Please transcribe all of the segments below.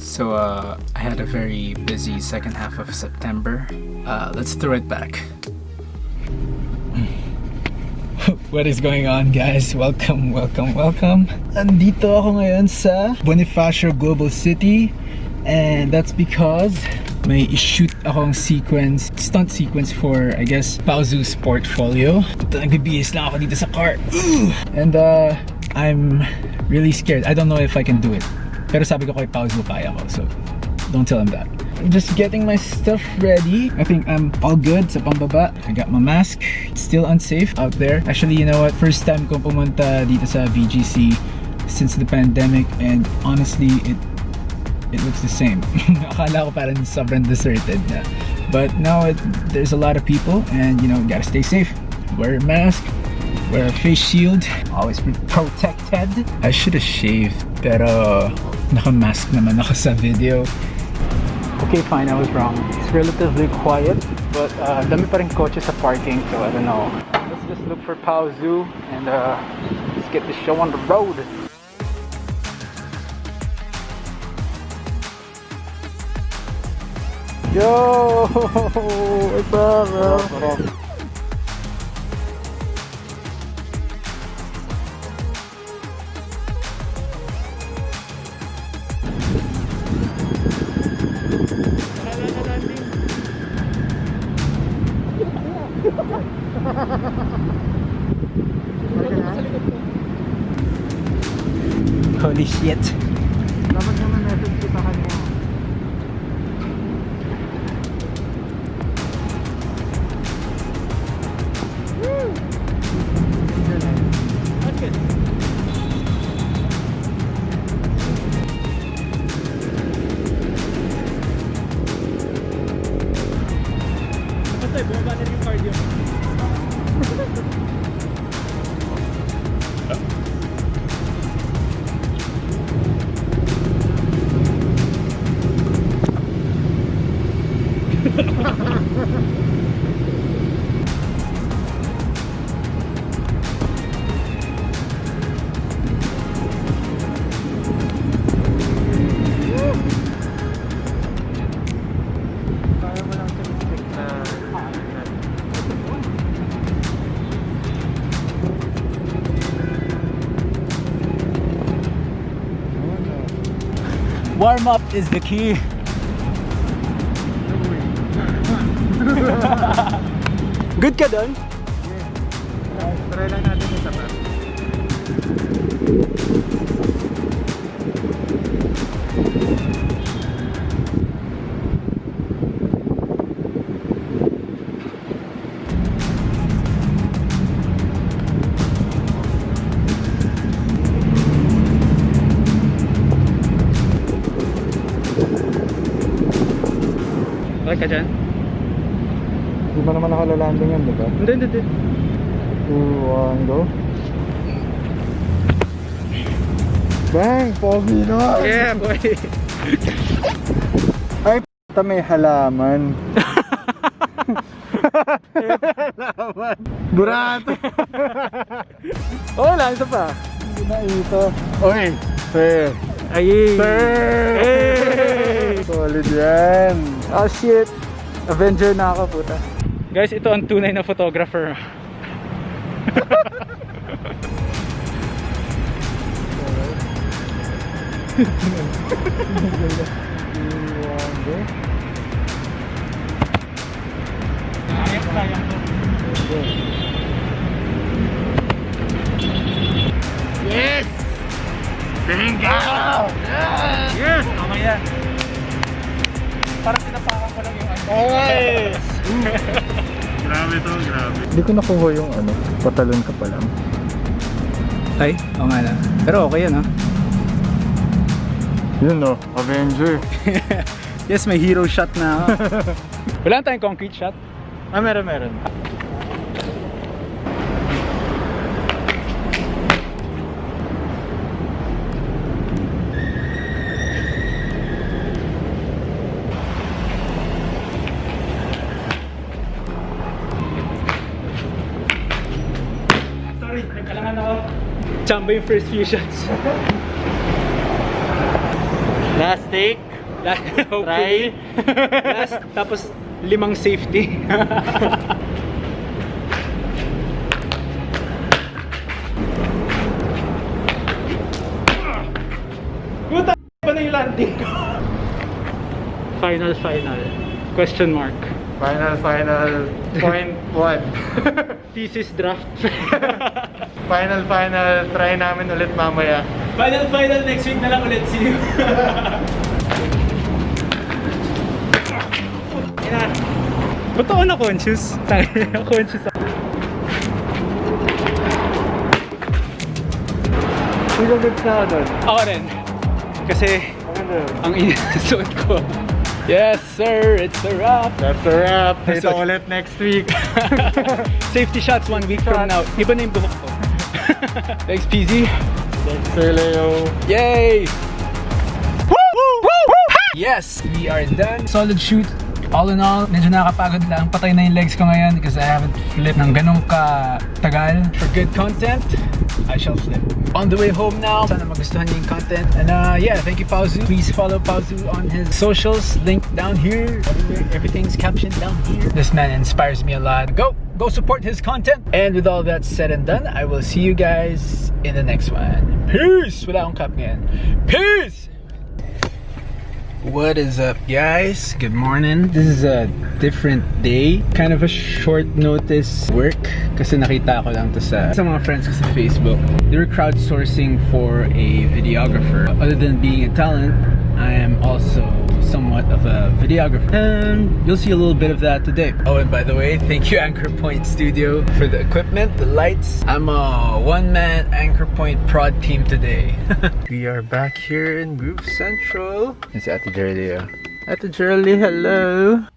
So I had a very busy second half of September. Let's throw it back. What is going on, guys? Welcome. Andito ako ngayon sa Bonifacio Global City, and that's because may shoot akong stunt sequence for, I guess, Pauzu's portfolio. Nagbibihis lang ako dito sa car. And I'm really scared. I don't know if I can do it. Pero sabi ko kay Pauzu, kaya ko. So, don't tell him that. I'm just getting my stuff ready. I think I'm all good sa pambaba. I got my mask. It's still unsafe out there. Actually, you know what? First time kong pumunta dito sa VGC since the pandemic, and honestly, it looks the same. Akala ko parang sobrang deserted na. But now there's a lot of people, and you know, gotta stay safe. Wear a mask, wear a face shield, always be protected. I should have shaved, pero naka-mask naman ako sa video. Okay, fine, I was wrong. It's relatively quiet, but dami pa rin kotse sa parking, so I don't know. Let's just look for Pauzu and let's get the show on the road. Yo! What's up, bro? Holy shit. Dapat naman message kita kanya. That's good. Basta bumaba na yung cardio. Warm up is the key. Good ka doon? Yeah. Try lang natin yung sapat. Okay ka dyan? Di ba naman nakalalanding yan, di ba? Hindi. 2, 1, go. Bang! Pogi na! Yeah, boy! Ay, p***a, may halaman. Halaman. Burato! Oh, lang isa pa. Hindi na ito. Oy! Sir! Ayy! Sir! Hey! Solid yan! Oh shit! Avenger na ako, puta. Guys, ito ang tunay na photographer. Yes! Bingo! Yes! Tama yan. Parang pinapakan ko lang yung ano. Yes! Grabe to, grabe. Hindi ko nakuha yung ano, patalon ka pa lang. Ay, oo nga lang. Pero okay yan, ha? Yun no, Avenger. Yes, may hero shot na ako. Wala tayong concrete shot? Ah, meron. Sorry, nagkalangan ako. Chamba yung first few shots. Last take. Hopefully. Last, tapos 5 safety. Puta ba na yung landing ko? Final. Question mark. Final. Point 1. Thesis draft. Final. Try namin ulit mamaya. Final next week na lang ulit. See you. Ba't ako na-conscious? Conscious ako. Ilang bits na ako doon? Ako rin. Kasi ang inasuot ko. Yes sir, it's a wrap. That's a wrap. Ito ulit next week. Safety shots 1 week from now. Iba na yung buhok ko. Thanks PZ. Thanks Sir Leo. Yay! Yes, we are done. Solid shoot. All in all, medyo nakakapagod lang. Patay na yung legs ko ngayon because I haven't flipped ng ganong katagal. For good content, I shall flip. On the way home now, sana magustuhan niyo yung content. And yeah, thank you Pauzu. Please follow Pauzu on his socials. Link down here. Everything's captioned down here. This man inspires me a lot. Go support his content. And with all that said and done, I will see you guys in the next one. Peace! Wala akong cap ngayon. Peace! What is up guys? Good morning. This is a different day. Kind of a short notice work kasi nakita ko lang to sa mga friends ko sa Facebook. They were crowdsourcing for a videographer. Other than being a talent, I am also somewhat of a videographer. And you'll see a little bit of that today. Oh, and by the way, thank you Anchor Point Studio for the equipment, the lights. I'm a one-man Anchor Point prod team today. We are back here in Groove Central. It's Ate Jerly. Ate Jerly, hello.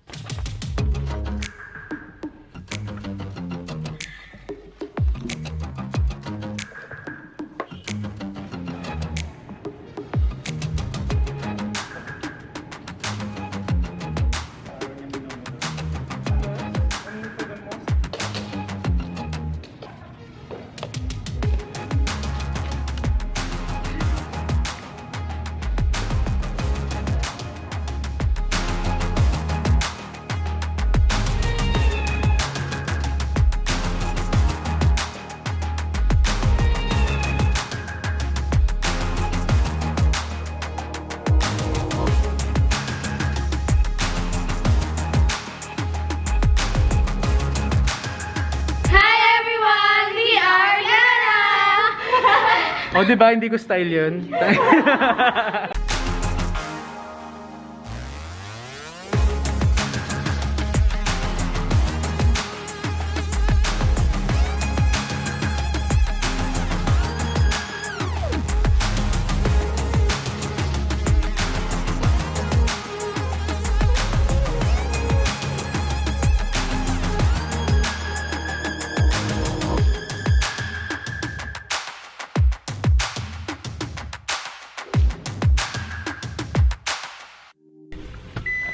Oh, diba? Hindi ko style yun.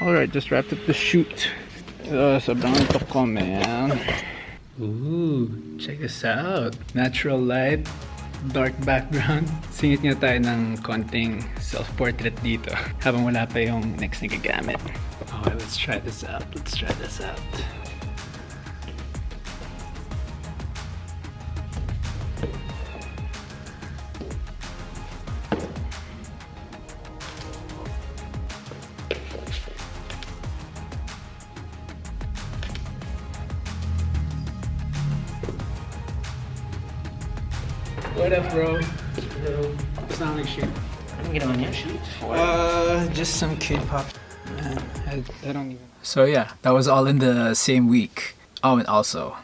Alright, just wrapped up the shoot. Sobrang antok ko, man. Ooh, check this out. Natural light, dark background. Singit nga tayo ng konting self-portrait dito habang wala pa yung next na gagamit. Okay, let's try this out. What up, bro? It's not like shoot. I don't get on your shoot. Just some K-pop. Man, I don't even. So yeah, that was all in the same week. Oh, and also,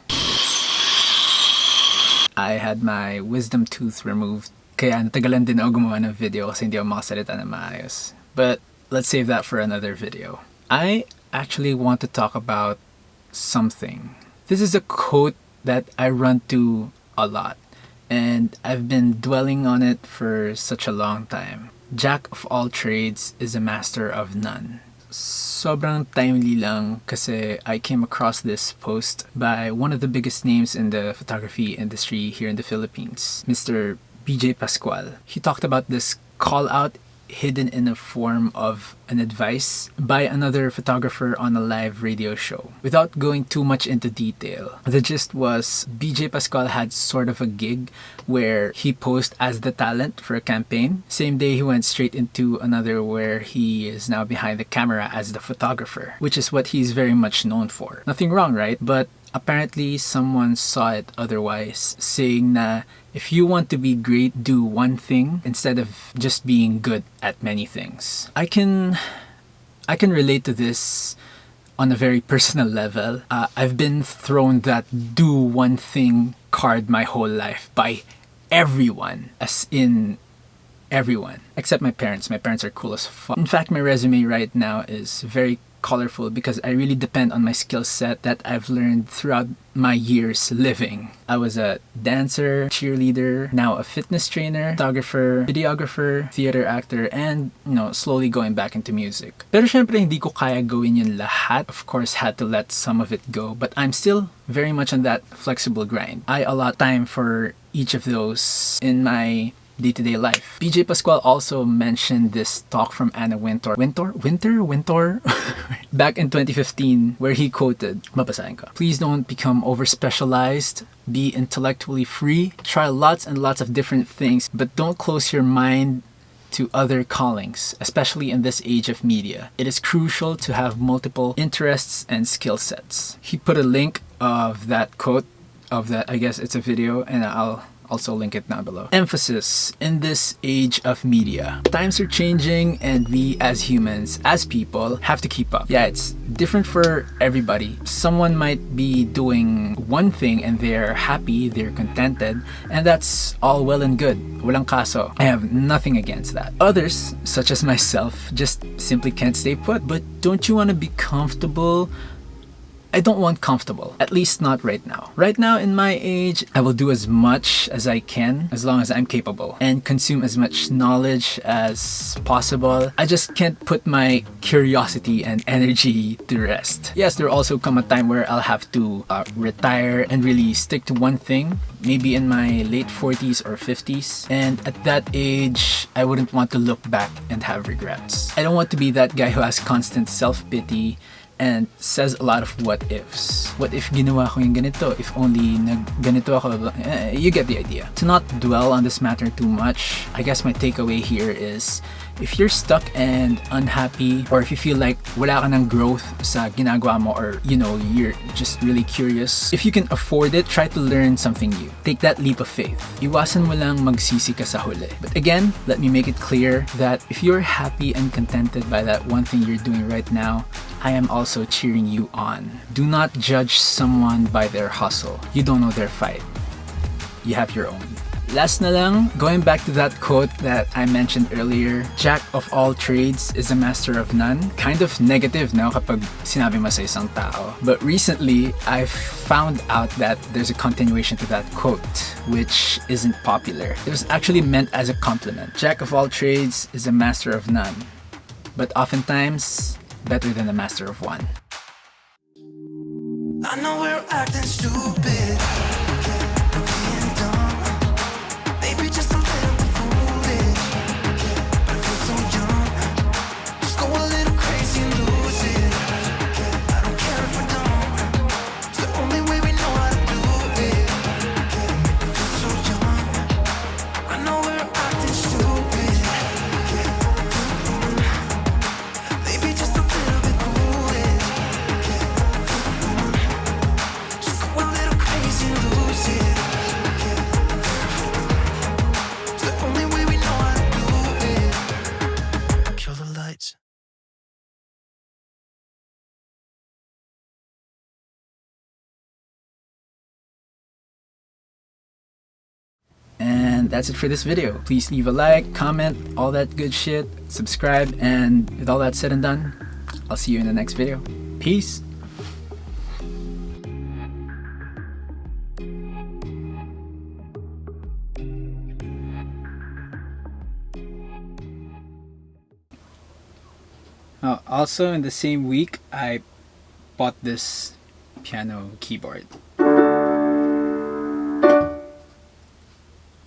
I had my wisdom tooth removed. Kaya natagalan din ako gumawa ng video kasi hindi ako makasalita na maayos. But let's save that for another video. I actually want to talk about something. This is a quote that I run to a lot. And I've been dwelling on it for such a long time. Jack of all trades is a master of none. Sobrang timely lang kasi I came across this post by one of the biggest names in the photography industry here in the Philippines, Mr. BJ Pascual. He talked about this call out hidden in a form of an advice by another photographer on a live radio show. Without going too much into detail, the gist was BJ Pascual had sort of a gig where he posed as the talent for a campaign. Same day he went straight into another where he is now behind the camera as the photographer, which is what he's very much known for. Nothing wrong, right? But apparently someone saw it otherwise, saying na if you want to be great, do one thing instead of just being good at many things. I can relate to this on a very personal level. I've been thrown that do one thing card my whole life by everyone, as in everyone, except my parents. My parents are cool as fuck. In fact, my resume right now is very colorful because I really depend on my skill set that I've learned throughout my years living. I was a dancer, cheerleader, now a fitness trainer, photographer, videographer, theater actor, and slowly going back into music. Pero syempre hindi ko kaya gawin yun lahat. Of course, had to let some of it go, but I'm still very much on that flexible grind. I allot time for each of those in my day-to-day life. BJ Pascual also mentioned this talk from Anna Wintour. Wintour? Back in 2015, where he quoted, babasahin ko, "Please don't become over-specialized. Be intellectually free. Try lots and lots of different things, but don't close your mind to other callings, especially in this age of media. It is crucial to have multiple interests and skill sets." He put a link of that quote, of that, I guess it's a video, and I'll also link it down below. Emphasis in this age of media. Times are changing and we as humans, as people, have to keep up. Yeah, it's different for everybody. Someone might be doing one thing and they're happy, they're contented, and that's all well and good. Walang kaso. I have nothing against that. Others, such as myself, just simply can't stay put. But don't you want to be comfortable? I don't want comfortable, at least not right now. Right now, in my age, I will do as much as I can, as long as I'm capable, and consume as much knowledge as possible. I just can't put my curiosity and energy to rest. Yes, there will also come a time where I'll have to retire and really stick to one thing, maybe in my late 40s or 50s. And at that age, I wouldn't want to look back and have regrets. I don't want to be that guy who has constant self-pity and says a lot of what ifs. What if ginawa ko yung ganito? If only ganito ako, you get the idea. To not dwell on this matter too much, I guess my takeaway here is, if you're stuck and unhappy, or if you feel like wala ka ng growth sa ginagawa mo, or you're just really curious, if you can afford it, try to learn something new. Take that leap of faith. Iwasan mo lang magsisi ka sa huli. But again, let me make it clear that if you're happy and contented by that one thing you're doing right now, I am also cheering you on. Do not judge someone by their hustle. You don't know their fight. You have your own. Last na lang, going back to that quote that I mentioned earlier, Jack of all trades is a master of none. Kind of negative, no, kapag sinabi mo sa isang tao. But recently, I found out that there's a continuation to that quote, which isn't popular. It was actually meant as a compliment. Jack of all trades is a master of none, but oftentimes better than a master of one. I know we're acting stupid. Maybe just a little bit foolish. But I feel so young. Just go a little crazy and lose it. I don't care if we're dumb. It's the only way we know how to do it. I feel so young. I know we're acting stupid. Maybe just a little bit foolish. Just go a little crazy and lose it. It's the only way we know how to do it. Kill the lights. And that's it for this video. Please leave a like, comment, all that good shit, subscribe, and with all that said and done, I'll see you in the next video. Peace! Also, in the same week, I bought this piano keyboard.